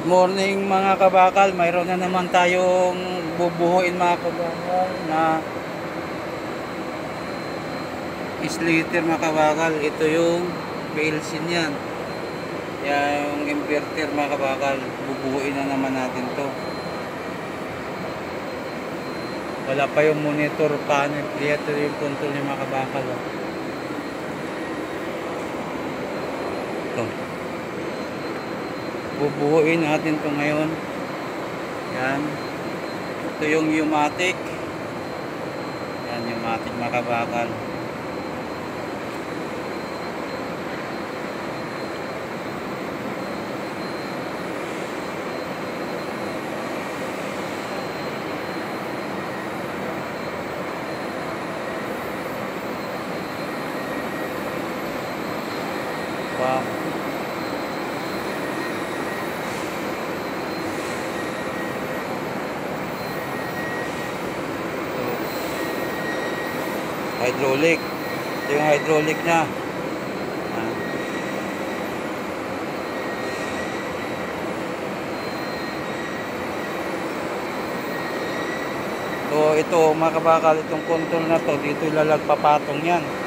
Morning mga kabakal, mayroon na naman tayong bubuhuin mga kabakal na sliter mga kabakal. Ito yung PLC niyan. Yung inverter mga kabakal, bubuhuin na naman natin to. Wala pa yung monitor panel, ito yung control niya mga kabakal. Ito. Bubuhuin natin to ngayon. Yan. Ito yung pneumatic. Yan, pneumatic mga kabakal. Wow. Hydraulic. Ito yung hydraulic na. So ito mga kabakal, itong control na to, dito ilalagpapatong yan.